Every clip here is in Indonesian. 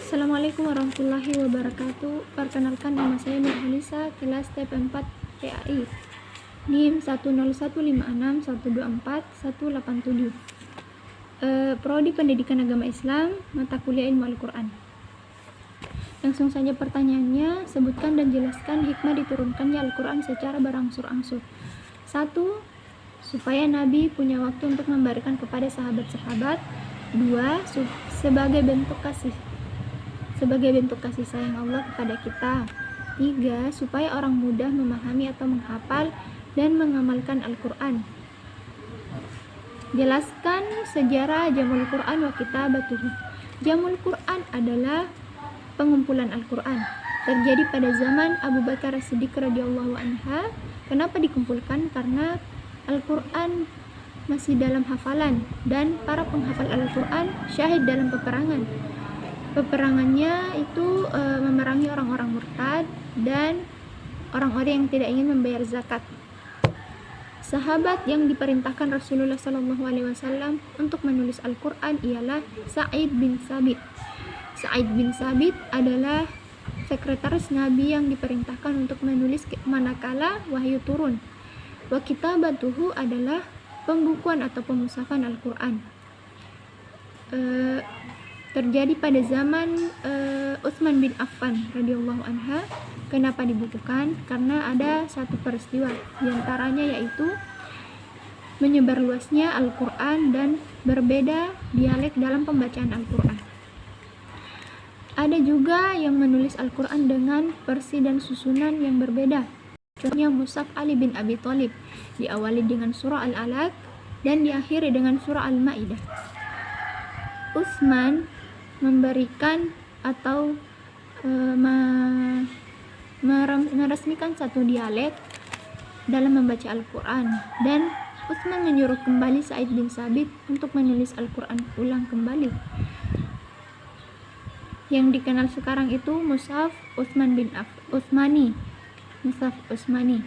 Assalamualaikum warahmatullahi wabarakatuh. Perkenalkan, nama saya Nurhalisa, kelas TP 4 PAI. NIM 10156124187. Prodi Pendidikan Agama Islam, mata kuliah Ilmu Al-Quran. Langsung saja pertanyaannya, sebutkan dan jelaskan hikmah diturunkannya Al-Quran secara berangsur-angsur. 1. Supaya Nabi punya waktu untuk memberikan kepada sahabat-sahabat. 2. Sebagai bentuk kasih sayang Allah kepada kita. 3. Supaya orang mudah memahami atau menghafal dan mengamalkan Al-Quran. Jelaskan sejarah Jamul Quran wa Kitabatuhu. Jamul Quran adalah pengumpulan Al-Quran. Terjadi pada zaman Abu Bakar As-Siddiq radhiyallahu anha. Kenapa dikumpulkan? Karena Al-Quran masih dalam hafalan dan para penghafal Al-Quran syahid dalam peperangan. Peperangannya itu memerangi orang-orang murtad dan orang-orang yang tidak ingin membayar zakat. Sahabat yang diperintahkan Rasulullah SAW untuk menulis Al-Quran ialah Sa'id bin Sabit. Sa'id bin Sabit adalah sekretaris Nabi yang diperintahkan untuk menulis manakala wahyu turun. Wa Kitabatuhu adalah pembukuan atau pemushafan Al-Quran. Terjadi pada zaman Utsman bin Affan radhiyallahu anha. Kenapa dibukukan? Karena ada satu peristiwa, diantaranya yaitu menyebar luasnya Al-Quran dan berbeda dialek dalam pembacaan Al-Quran. Ada juga yang menulis Al-Quran dengan versi dan susunan yang berbeda. Contohnya Mushaf Ali bin Abi Thalib, diawali dengan surah Al-Alaq dan diakhiri dengan surah Al-Maidah. Utsman memberikan atau meresmikan satu dialek dalam membaca Al-Quran, dan Utsman menyuruh kembali Sa'id bin Sabit untuk menulis Al-Quran ulang kembali. Yang dikenal sekarang itu Mushaf Utsmani. Mushaf Utsmani.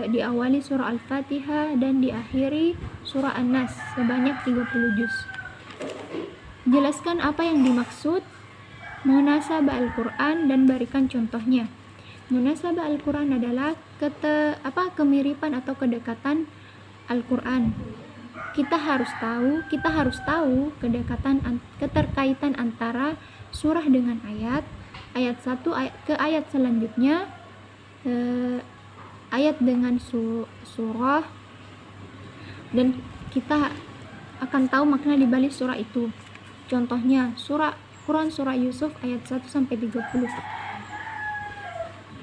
Diawali surah Al-Fatihah dan diakhiri surah An-Nas sebanyak 30 juz. Jelaskan apa yang dimaksud munasabah Al-Quran dan berikan contohnya. Munasabah Al-Quran adalah kemiripan atau kedekatan Al-Quran. Kita harus tahu keterkaitan antara surah dengan ayat satu ke ayat selanjutnya, ayat dengan surah, dan kita akan tahu makna di balik surah itu. Contohnya Quran surah Yusuf ayat 1-30.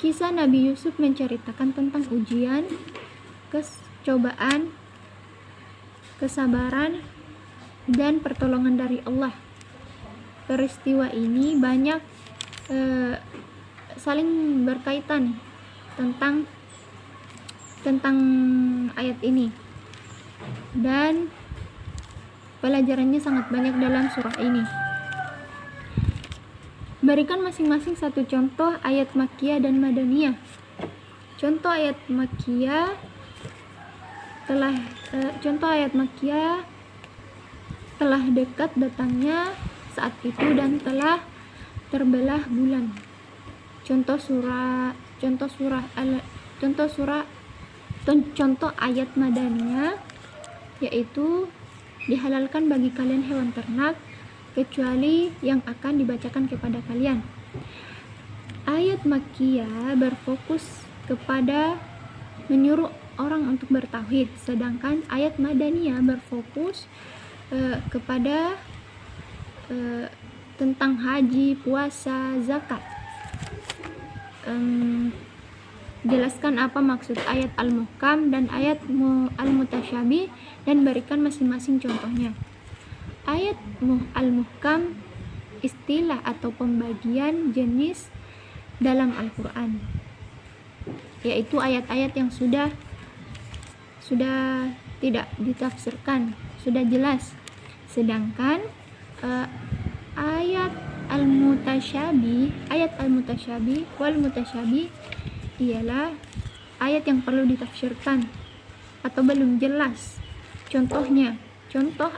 Kisah Nabi Yusuf menceritakan tentang ujian, cobaan, kesabaran, dan pertolongan dari Allah. Peristiwa ini banyak saling berkaitan tentang ayat ini, dan pelajarannya sangat banyak dalam surah ini. Berikan masing-masing satu contoh ayat Makkiyah dan Madaniyah. Contoh ayat Makkiyah telah dekat datangnya saat itu dan telah terbelah bulan. Contoh ayat Madaniyah yaitu dihalalkan bagi kalian hewan ternak kecuali yang akan dibacakan kepada kalian. Ayat Makkiyah berfokus kepada menyuruh orang untuk bertauhid, sedangkan ayat Madaniyah berfokus kepada tentang haji, puasa, zakat. Jelaskan apa maksud ayat Al-Muhkam dan ayat Al-Mutasyabih dan berikan masing-masing contohnya. Ayat Al-Muhkam istilah atau pembagian jenis dalam Al-Quran, yaitu ayat-ayat yang sudah tidak ditafsirkan, sudah jelas. Sedangkan ayat Al-Mutasyabih wal Mutasyabih ialah ayat yang perlu ditafsirkan atau belum jelas. Contoh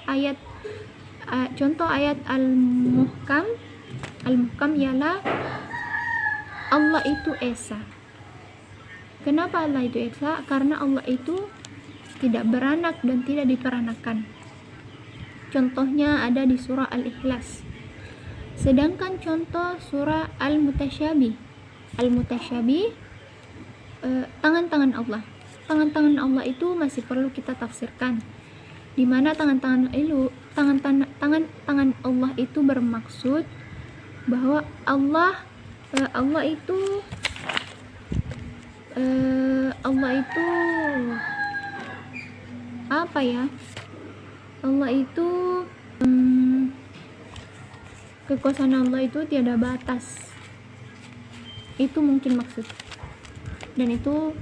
ayat Al-Muhkam Al-muhkam ialah Allah itu esa. Kenapa Allah itu esa? Karena Allah itu tidak beranak dan tidak diperanakan. Contohnya ada di surah Al-Ikhlas. Sedangkan contoh surah Al-Mutasyabih. Al-Mutasyabih tangan-tangan Allah. Tangan-tangan Allah itu masih perlu kita tafsirkan. Di mana tangan-tangan Allah itu bermaksud bahwa Allah itu apa ya? Allah itu kekuasaan Allah itu tiada batas. Itu mungkin maksud. Dan itu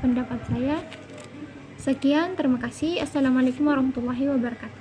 pendapat saya. Sekian, terima kasih. Assalamualaikum warahmatullahi wabarakatuh.